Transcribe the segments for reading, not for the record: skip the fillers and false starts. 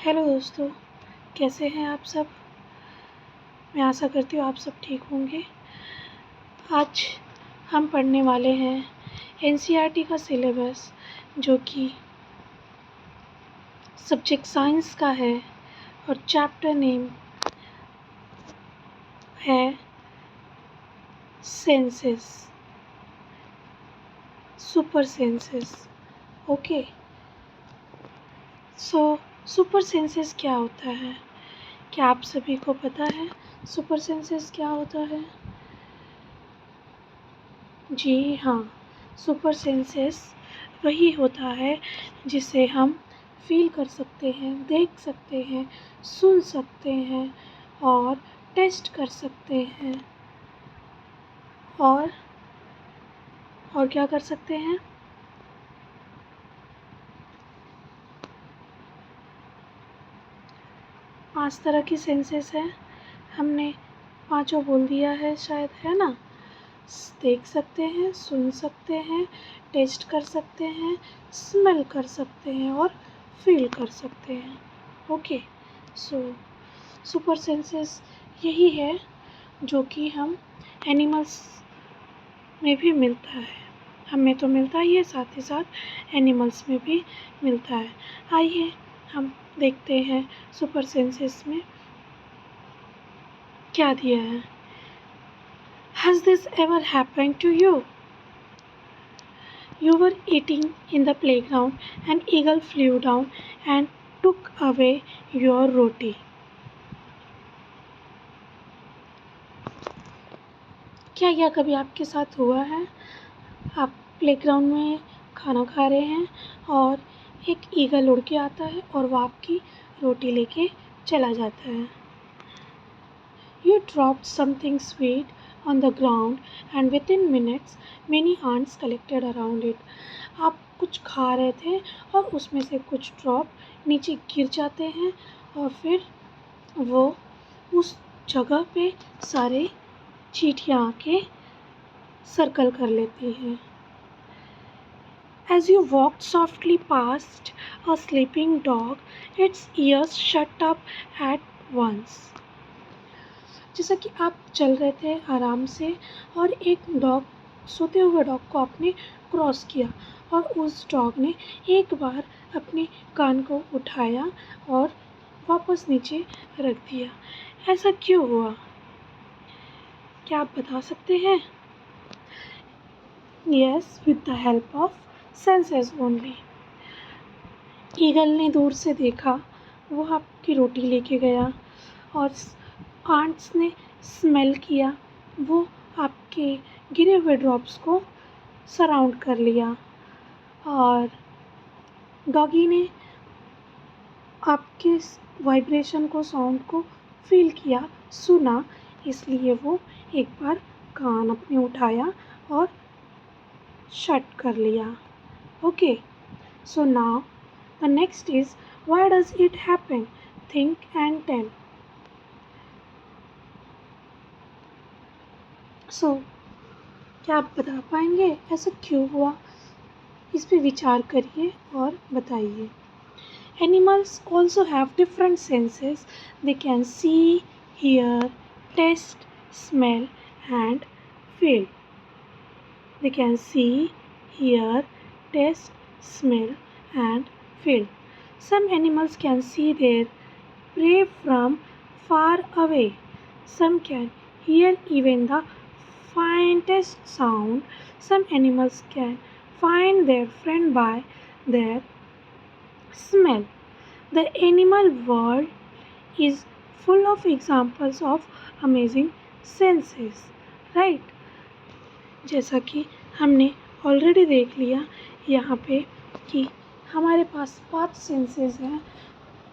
Hello दोस्तों, कैसे हैं आप सब। मैं आशा करती हूँ आप सब ठीक होंगे। आज हम पढ़ने वाले हैं एनसीईआरटी का सिलेबस, जो कि सब्जेक्ट साइंस का है और चैप्टर नेम है senses, super senses. Okay, so super senses क्या होता है? क्या आप सभी को पता है सुपर सेंसेस क्या होता है? जी हाँ, सुपर सेंसेस वही होता है जिसे हम फील कर सकते हैं, देख सकते हैं, सुन सकते हैं और टेस्ट कर सकते हैं और क्या कर सकते हैं? 5 तरह की सेंसेस हैं। हमने पाँचों बोल दिया है शायद, है ना। देख सकते हैं, सुन सकते हैं, टेस्ट कर सकते हैं, स्मेल कर सकते हैं और फील कर सकते हैं। ओके, सो सुपर सेंसेस यही है जो कि हम एनिमल्स में भी मिलता है। हमें तो मिलता ही है, साथ ही साथ एनिमल्स में भी मिलता है। आइए हम देखते हैं सुपर सेंसेस में क्या दिया है। Has this ever happened to you? You were eating in the playground, an eagle flew down and took away your roti. क्या यह कभी आपके साथ हुआ है? आप प्लेग्राउंड में खाना खा रहे हैं और एक ईगल उड़ के आता है और वो आपकी रोटी लेके चला जाता है। You dropped something sweet on the ground and within minutes many ants collected around it. आप कुछ खा रहे थे और उसमें से कुछ ड्रॉप नीचे गिर जाते हैं और फिर वो उस जगह पे सारे चींटियाँ आके सर्कल कर लेती हैं। As you walked softly past a sleeping dog, its ears shut up at once. जैसा कि आप चल रहे थे आराम से और एक डॉग, सोते हुए डॉग को आपने क्रॉस किया और उस डॉग ने एक बार अपने कान को उठाया और वापस नीचे रख दिया। ऐसा क्यों हुआ? क्या आप बता सकते हैं? Yes, with the help of senses only. Eagle ने दूर से देखा, वो आपकी रोटी लेके गया और आंट्स ने स्मेल किया, वो आपके गिरे हुए ड्रॉप्स को सराउंड कर लिया और डॉगी ने आपके वाइब्रेशन को, साउंड को फील किया, सुना, इसलिए वो एक बार कान अपने उठाया और शट कर लिया। Okay, so now the next is why does it happen? Think and tell. So क्या आप बता पाएंगे ऐसा क्यों हुआ? इस पे विचार करिए और बताइए। Animals also have different senses. They can see, hear, taste, smell and feel. They can see, hear, taste, smell and feel. Some animals can see their prey from far away. Some can hear even the faintest sound. Some animals can find their friend by their smell. The animal world is full of examples of amazing senses, right? जैसा कि हमने already देख लिया यहाँ पे कि हमारे पास 5 senses हैं,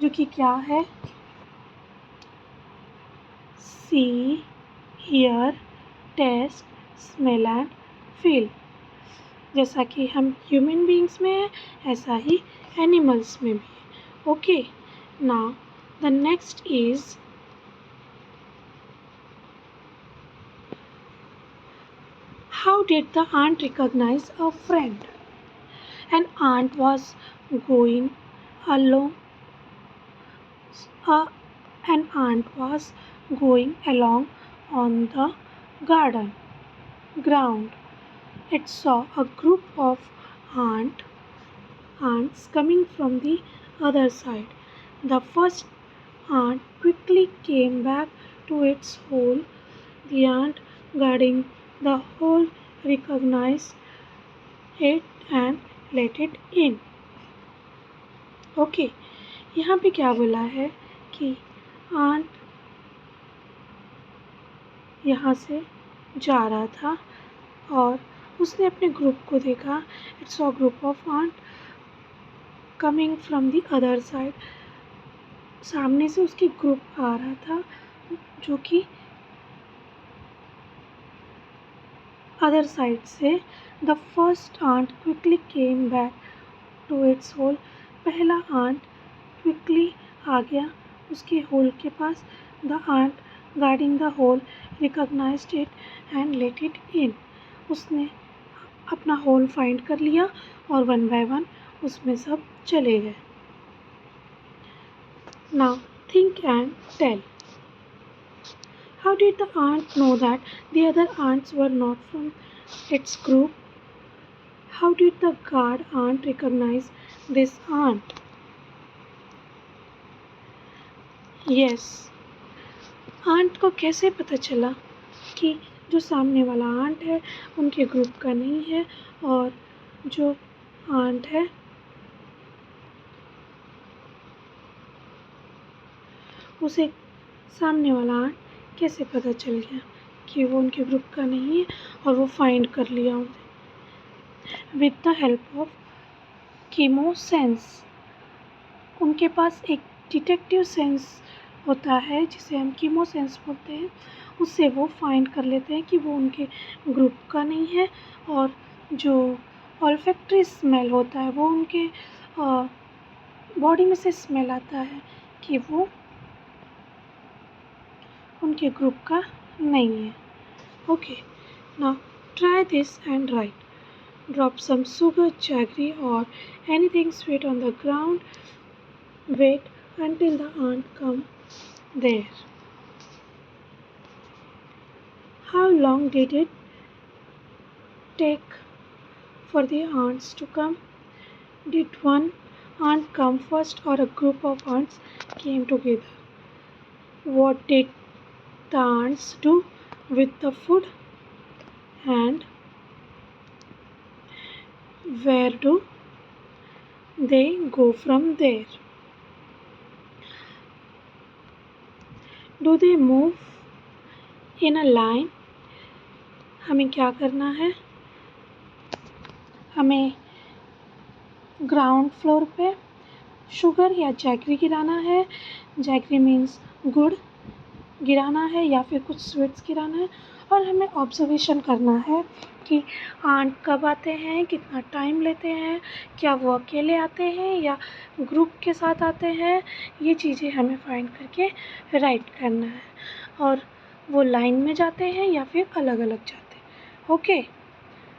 जो कि क्या है? See, here, taste, smell and feel. जैसा कि हम ह्यूमन बीइंग्स में है, ऐसा ही एनिमल्स में भी है। Okay, now the next is how did the ant recognize a friend? An ant was going along A, an ant was going along on the garden ground. It saw a group of ants coming from the other side. The first ant quickly came back to its hole. The ant guarding the hole recognized it and let it in. Okay यहाँ पे क्या बोला है कि aunt यहाँ से जा रहा था और उसने अपने ग्रुप को देखा. It saw group of ant coming from the other side. सामने से उसकी ग्रुप आ रहा था जो कि अदर साइड से. The first ant quickly came back to its hole. पहला आंट क्विकली आ गया उसके होल के पास. The ant guarding the hole recognised it and let it in. उसने अपना होल फाइंड कर लिया और वन बाय वन उसमें सब चले गए. Now think and tell. How did the ant know that the other ants were not from its group? How did the guard ant recognize this ant? Yes. Ant को कैसे पता चला कि जो सामने वाला आंट है उनके ग्रुप का नहीं है और जो आंट है उसे सामने वाला आंट कैसे पता चल गया कि वो उनके ग्रुप का नहीं है और वो फाइंड कर लिया उसे विद द हेल्प ऑफ कीमोसेंस. उनके पास एक डिटेक्टिव सेंस होता है जिसे हम कीमोसेंस बोलते हैं. उससे वो फाइंड कर लेते हैं कि वो उनके ग्रुप का नहीं है और जो ऑल्फैक्टरी स्मेल होता है वो उनके बॉडी में से स्मेल आता है कि वो उनके ग्रुप का नहीं है. Okay now try this and write. Drop some sugar, jaggery or anything sweet on the ground. Wait until the ant come there. How long did it take for the ants to come? Did one ant come first or a group of ants came together? What did the ants do with the food and where do they go from there? Do they move in a line? हमें क्या करना है? हमें ground floor पे sugar या jaggery गिराना है. Jaggery means गुड़ गिराना है या फिर कुछ स्वीट्स गिराना है और हमें ऑब्जर्वेशन करना है कि आंट कब आते हैं, कितना टाइम लेते हैं, क्या वो अकेले आते हैं या ग्रुप के साथ आते हैं. ये चीज़ें हमें फाइंड करके राइट करना है और वो लाइन में जाते हैं या फिर अलग अलग जाते हैं. Okay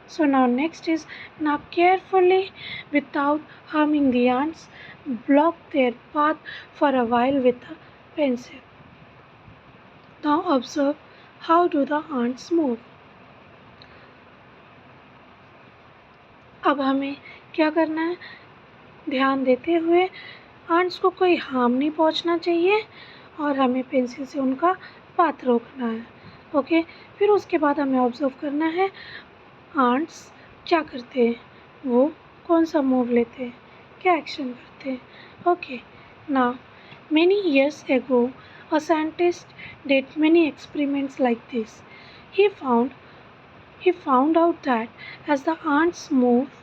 so now next is now carefully without harming the ants block their path for a while with a pencil. Now observe how do the ants move. अब हमें क्या करना है? ध्यान देते हुए आंट्स को कोई हार्म नहीं पहुंचना चाहिए और हमें पेंसिल से उनका पाथ रोकना है. ओके फिर उसके बाद हमें ऑब्जर्व करना है आंट्स क्या करते हैं, वो कौन सा मूव लेते हैं, क्या एक्शन करते हैं. Okay now many years ago a scientist did many experiments like this. He found out that as the ants move,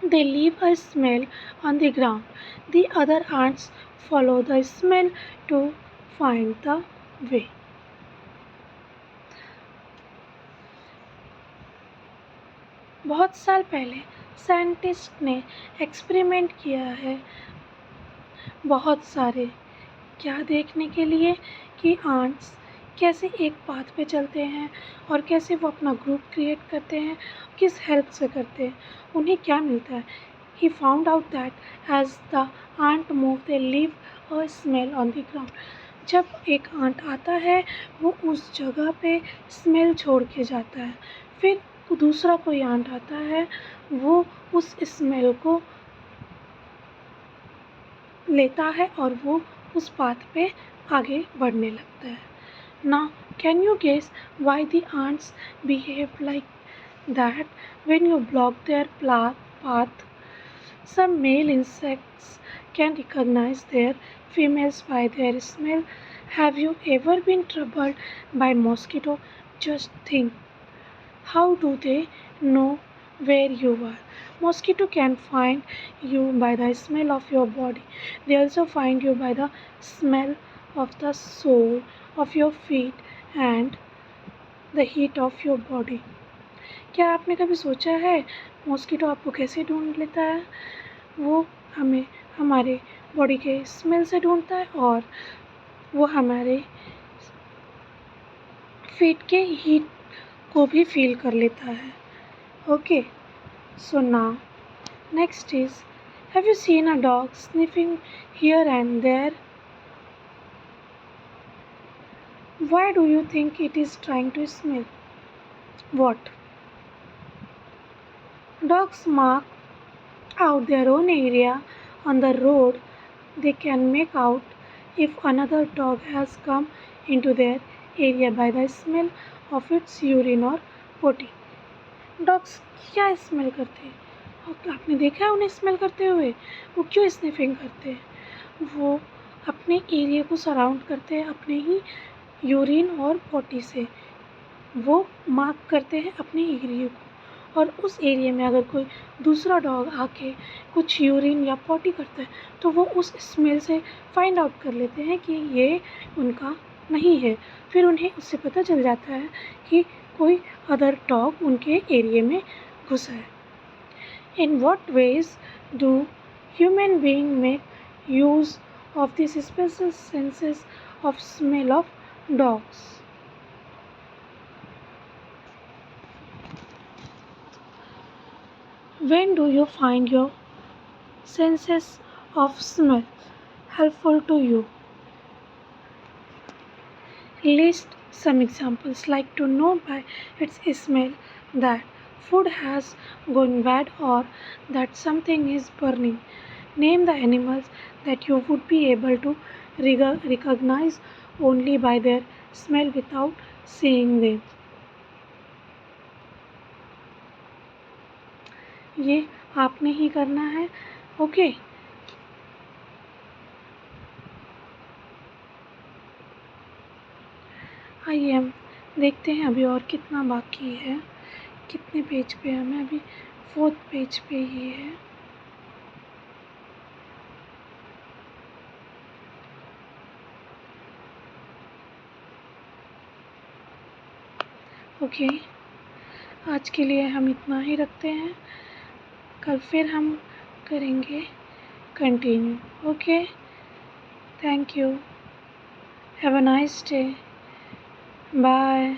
they leave a smell on the ground. The other ants follow the smell to find the way. बहुत साल पहले scientist ने experiment किया है बहुत सारे, क्या देखने के लिए कि आंट्स कैसे एक पाथ पे चलते हैं और कैसे वो अपना ग्रुप क्रिएट करते हैं, किस हेल्प से करते हैं, उन्हें क्या मिलता है. He found out that as the ant move they leave a smell on the ground. जब एक आंट आता है वो उस जगह पे स्मेल छोड़ के जाता है, फिर दूसरा कोई आंट आता है वो उस स्मेल को लेता है और वो उस पाथ पे आगे बढ़ने लगता है. Now, can you guess why the ants behave like that when you block their path? Some male insects can recognize their females by their smell. Have you ever been troubled by mosquito? Just think, how do they know where you are? Mosquito can find you by the smell of your body. They also find you by the smell of the sole of your feet and the heat of your body. क्या आपने कभी सोचा है mosquito आपको कैसे ढूंढ लेता है? वो हमें हमारे बॉडी के स्मेल से ढूंढता है और वो हमारे फीट के हीट को भी फील कर लेता है. Okay, so now next is, have you seen a dog sniffing here and there? Why do you think it is trying to smell? What? Dogs mark out their own area on the road. They can make out if another dog has come into their area by the smell of its urine or potty. Dogs क्या smell करते हैं? और आपने देखा है उन्हें smell करते हुए? वो क्यों स्निफिंग करते हैं? वो अपने एरिया को सराउंड करते हैं अपने ही यूरिन और पॉटी से. वो मार्क करते हैं अपने एरिया को और उस एरिया में अगर कोई दूसरा डॉग आके कुछ यूरिन या पॉटी करता है तो वो उस स्मेल से फाइंड आउट कर लेते हैं कि ये उनका नहीं है. फिर उन्हें उससे पता चल जाता है कि कोई अदर डॉग उनके एरिया में घुसा है. In what ways do human beings make use of these special senses of smell of dogs? When do you find your senses of smell helpful to you? List some examples, like to know by its smell that food has gone bad or that something is burning. Name the animals that you would be able to recognize only by their smell without seeing them. ये आपने ही करना है. Okay, आइए हम देखते हैं अभी और कितना बाकी है. कितने पेज पे है? मैं अभी 4th पेज पे ही है. ओके, आज के लिए हम इतना ही रखते हैं. कल फिर हम करेंगे continue. Okay, thank you. Have a nice day. Bye.